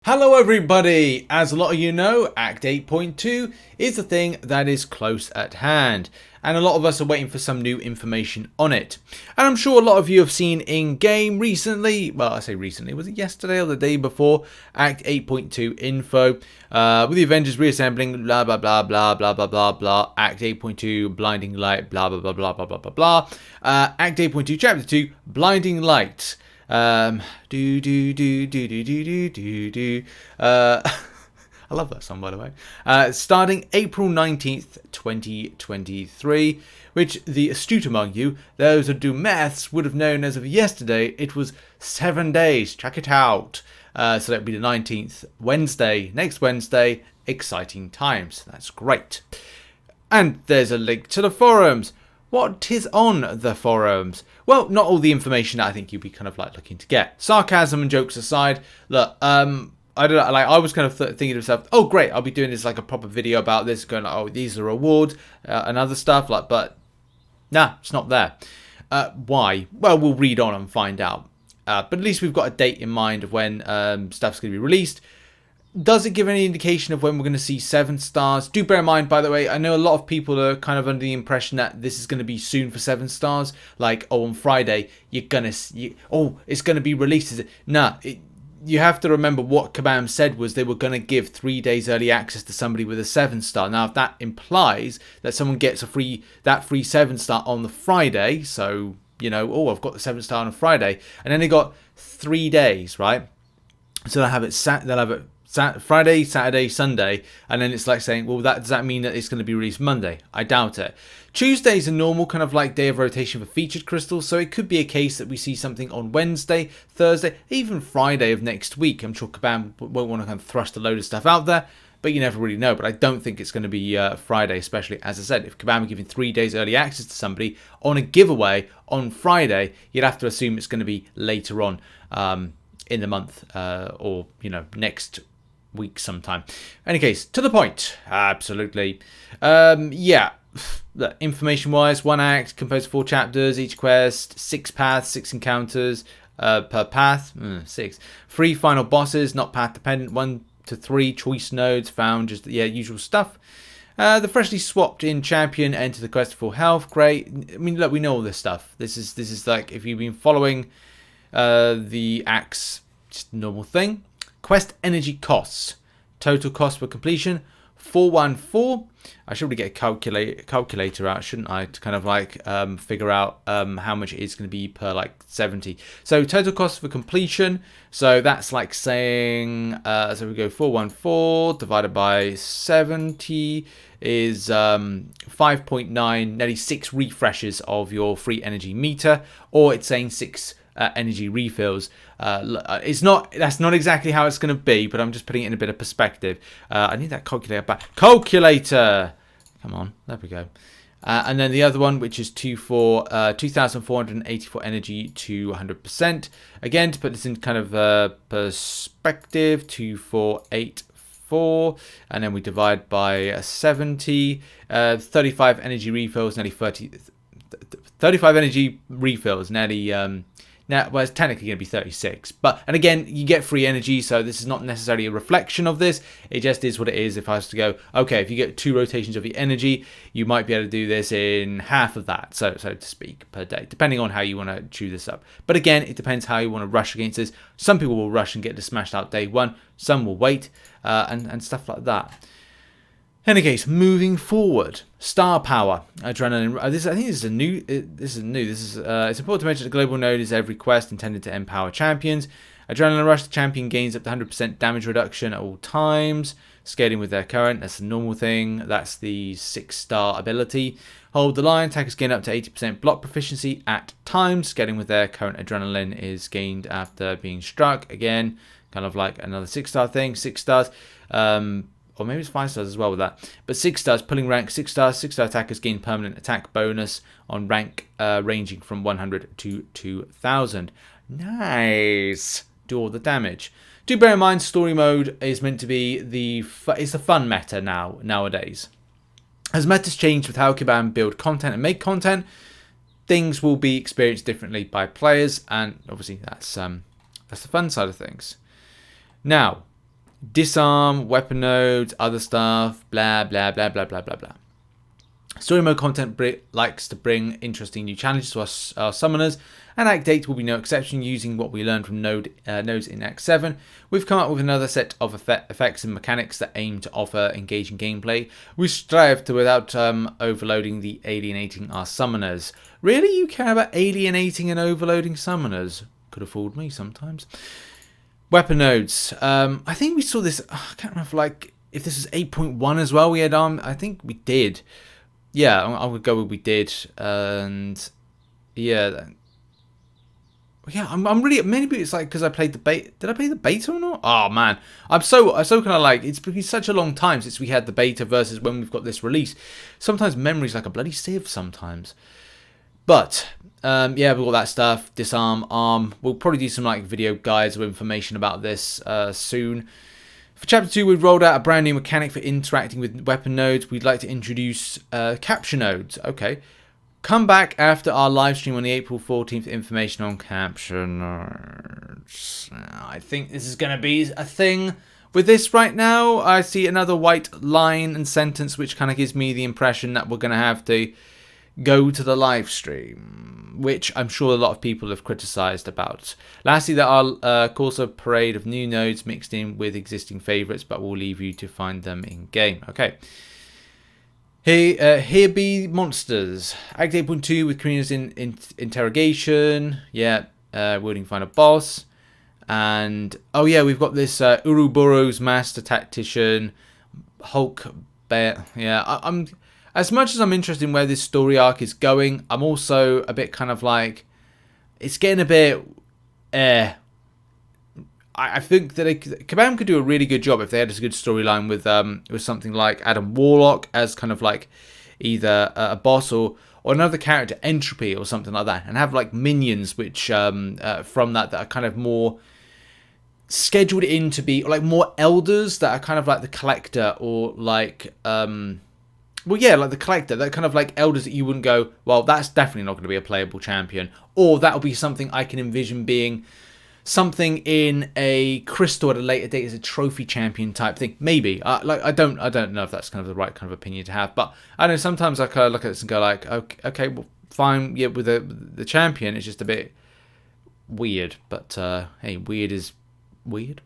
Hello everybody! As a lot of you know, Act 8.2 is the thing that is close at hand, and a lot of us are waiting for some new information on it. And I'm sure a lot of you have seen in-game recently, well I say recently, was it yesterday or the day before, Act 8.2 info, with the Avengers reassembling, blah blah blah blah blah blah blah blah, Act 8.2 blinding light, blah blah blah blah blah blah blah blah, Act 8.2 Chapter 2 blinding light. I love that song, by the way. Starting April 19th, 2023, which the astute among you, those who do maths, would have known as of yesterday, it was 7 days. Check it out. So that would be the 19th, Wednesday, next Wednesday. Exciting times. That's great. And there's a link to the forums. What is on the forums? Well, not all the information that I think you'd be kind of like looking to get. Sarcasm and jokes aside, look, I don't know, like I was kind of thinking to myself, oh great, I'll be doing this like a proper video about this, going like, oh these are awards and other stuff, like, but nah, it's not there. Why? Well, we'll read on and find out. But at least we've got a date in mind of when stuff's going to be released. Does it give any indication of when we're going to see 7 stars? Do bear in mind, by the way, I know a lot of people are kind of under the impression that this is going to be soon for 7 stars. Like, oh, on Friday, it's going to be released. Is it? Nah, you have to remember what Kabam said was they were going to give 3 days early access to somebody with a 7 star. Now, if that implies that someone gets that free 7 star on the Friday, so, you know, oh, I've got the 7 star on a Friday, and then they got 3 days, right? So they'll have it Friday, Saturday, Sunday, and then it's like saying, well, does that mean that it's going to be released Monday? I doubt it. Tuesday's a normal kind of like day of rotation for featured crystals, so it could be a case that we see something on Wednesday, Thursday, even Friday of next week. I'm sure Kabam won't want to kind of thrust a load of stuff out there, but you never really know. But I don't think it's going to be Friday, especially, as I said, if Kabam are giving 3 days early access to somebody on a giveaway on Friday, you'd have to assume it's going to be later on in the month or, you know, next week sometime. Any case, to the point. Absolutely. Yeah. Information wise, 1 act composed of 4 chapters, each quest, 6 paths, 6 encounters per path, 6. 3 final bosses, not path dependent, 1 to 3 choice nodes found, just usual stuff. The freshly swapped in champion enter the quest for health. Great. I mean, look, we know all this stuff. This is like, if you've been following the acts, just normal thing. Quest energy costs. Total cost per completion, 414. I should really get a calculator out, shouldn't I? To kind of like figure out how much it is going to be per like 70. So total cost for completion. So that's like saying, so we go 414 divided by 70 is 5.9, nearly 6 refreshes of your free energy meter, or it's saying 6 energy refills. That's not exactly how it's going to be, but I'm just putting it in a bit of perspective. I need that calculator back. Calculator! Come on, there we go. And then the other one, which is 2,484 energy to 100%. Again, to put this in kind of perspective, 2,484, and then we divide by 70. 35 energy refills, nearly 35 energy refills, nearly now, well, it's technically going to be 36, and again, you get free energy, so this is not necessarily a reflection of this. It just is what it is. If I was to go, okay, if you get 2 rotations of your energy, you might be able to do this in half of that, so to speak, per day, depending on how you want to chew this up. But again, it depends how you want to rush against this. Some people will rush and get this smashed out day 1. Some will wait, and stuff like that. In any case, moving forward, star power, adrenaline. I think this is new. It's important to mention the global node is every quest intended to empower champions. Adrenaline rush, the champion gains up to 100% damage reduction at all times, scaling with their current. That's the normal thing. That's the 6-star ability. Hold the line, attackers gain up to 80% block proficiency at times, scaling with their current. Adrenaline is gained after being struck. Again, kind of like another 6-star thing. 6 stars. Or maybe it's 5 stars as well with that. But 6 stars, pulling rank, 6 stars. 6-star attackers gain permanent attack bonus on rank ranging from 100 to 2000. Nice. Do all the damage. Do bear in mind, story mode is meant to be it's the fun meta nowadays. As metas change with how Kabam build content and make content, things will be experienced differently by players, and obviously that's the fun side of things. Now, disarm, weapon nodes, other stuff, blah, blah, blah, blah, blah, blah, blah. Story mode content likes to bring interesting new challenges to our summoners, and Act 8 will be no exception. Using what we learned from nodes in Act 7, we've come up with another set of effects and mechanics that aim to offer engaging gameplay. We strive to without overloading the alienating our summoners. Really? You care about alienating and overloading summoners? Could have fooled me sometimes. Weapon nodes. I think we saw this, I can't remember if this was 8.1 as well. We had I think we did. Yeah, I would go with we did, and yeah, I'm really, maybe it's like because I played the beta. Did I play the beta or not? Oh man, I'm so kind of like, it's been such a long time since we had the beta versus when we've got this release. Sometimes memory's like a bloody sieve sometimes. But yeah, we've got that stuff. Disarm, arm. We'll probably do some like video guides with information about this soon. For Chapter 2, we've rolled out a brand new mechanic for interacting with weapon nodes. We'd like to introduce capture nodes. Okay. Come back after our live stream on the April 14th information on capture nodes. I think this is going to be a thing with this right now. I see another white line and sentence which kind of gives me the impression that we're going to have to go to the live stream, which I'm sure a lot of people have criticized about. Lastly, there are course a parade of new nodes mixed in with existing favorites, but we'll leave you to find them in game. Okay. Here be monsters. Act 8.2 with Karina's interrogation. Yeah, wielding final boss. And oh yeah, we've got this Ouroboros master tactician, Hulk bear. Yeah, I'm as much as I'm interested in where this story arc is going, I'm also a bit kind of like, it's getting a bit, I think that Kabam could do a really good job if they had a good storyline with something like Adam Warlock as kind of like either a boss or another character, Entropy or something like that, and have like minions which from that are kind of more scheduled in to be like more elders that are kind of like the Collector or like well, yeah, like the Collector, that kind of like elders that you wouldn't go, well, that's definitely not going to be a playable champion. Or that'll be something I can envision being something in a crystal at a later date as a trophy champion type thing. Maybe. I don't know if that's kind of the right kind of opinion to have. But I know sometimes I kind of look at this and go like, okay, well, fine, yeah, with the champion, it's just a bit weird. But hey, weird is weird.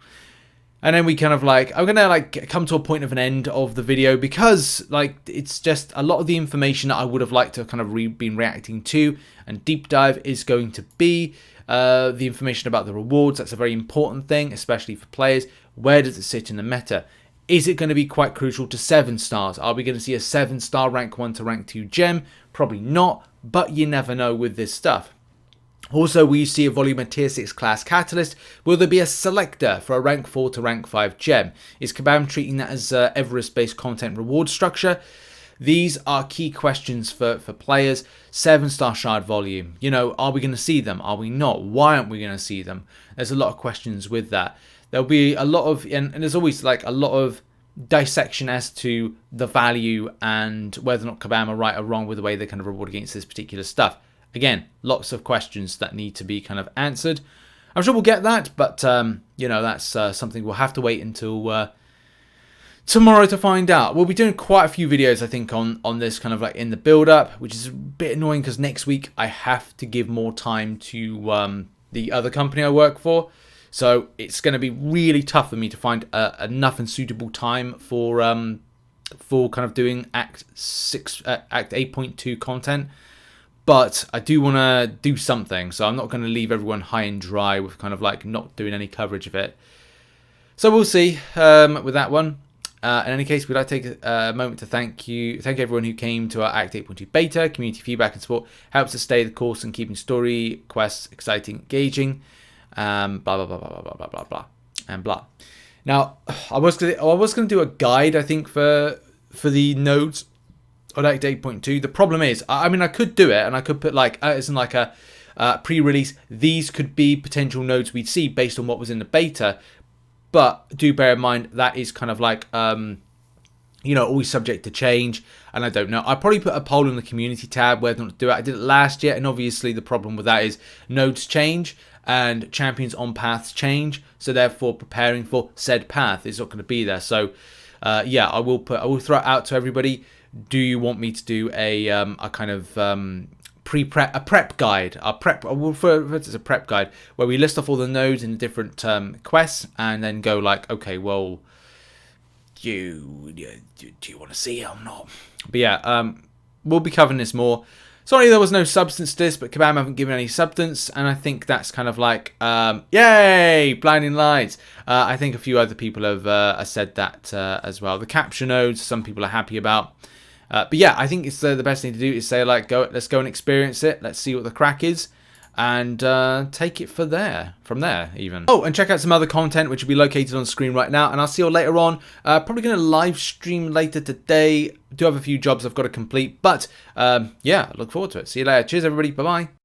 And then we kind of like, I'm going to like come to a point of an end of the video because like it's just a lot of the information that I would have liked to kind of been reacting to and deep dive is going to be the information about the rewards. That's a very important thing, especially for players. Where does it sit in the meta? Is it going to be quite crucial to 7 stars? Are we going to see a 7-star rank 1 to rank 2 gem? Probably not, but you never know with this stuff. Also, will you see a volume of tier 6 class catalyst? Will there be a selector for a rank 4 to rank 5 gem? Is Kabam treating that as Everest-based content reward structure? These are key questions for players. 7-star shard volume. You know, are we going to see them? Are we not? Why aren't we going to see them? There's a lot of questions with that. There'll be a lot of, and there's always like a lot of dissection as to the value and whether or not Kabam are right or wrong with the way they kind of reward against this particular stuff. Again, lots of questions that need to be kind of answered. I'm sure we'll get that, but, you know, that's something we'll have to wait until tomorrow to find out. We'll be doing quite a few videos, I think, on this kind of like in the build-up, which is a bit annoying because next week I have to give more time to the other company I work for. So it's going to be really tough for me to find enough and suitable time for kind of doing Act 8.2 content. But I do want to do something, so I'm not going to leave everyone high and dry with kind of like not doing any coverage of it. So we'll see with that one. In any case, we'd like to take a moment to thank everyone who came to our Act 8.2 beta. Community feedback and support helps us stay the course and keeping story quests exciting, engaging. Blah blah blah blah blah blah blah blah and blah. Now, I was gonna do a guide, I think, for the nodes on Act 8.2. The problem is, I mean, I could do it and I could put like as in like a pre-release. These could be potential nodes we'd see based on what was in the beta. But do bear in mind that is kind of like you you know, always subject to change, and I don't know. I probably put a poll in the community tab whether or not to do it. I did it last year, and obviously the problem with that is nodes change and champions on paths change, so therefore preparing for said path is not going to be there. So yeah, I will throw it out to everybody. Do you want me to do a kind of prep guide? I will refer to it as a prep guide where we list off all the nodes in the different quests, and then go like, okay, well, do you want to see it or not? But yeah, we'll be covering this more. Sorry there was no substance to this, but Kabam haven't given any substance, and I think that's kind of like, yay, blinding lights. I think a few other people have said that as well. The capture nodes, some people are happy about. But yeah, I think it's the best thing to do is say, like, let's go and experience it. Let's see what the crack is, and take it from there even. Oh, and check out some other content which will be located on screen right now, and I'll see you later on. Probably going to live stream later today. Do have a few jobs I've got to complete, but yeah, look forward to it. See you later. Cheers, everybody. Bye-bye.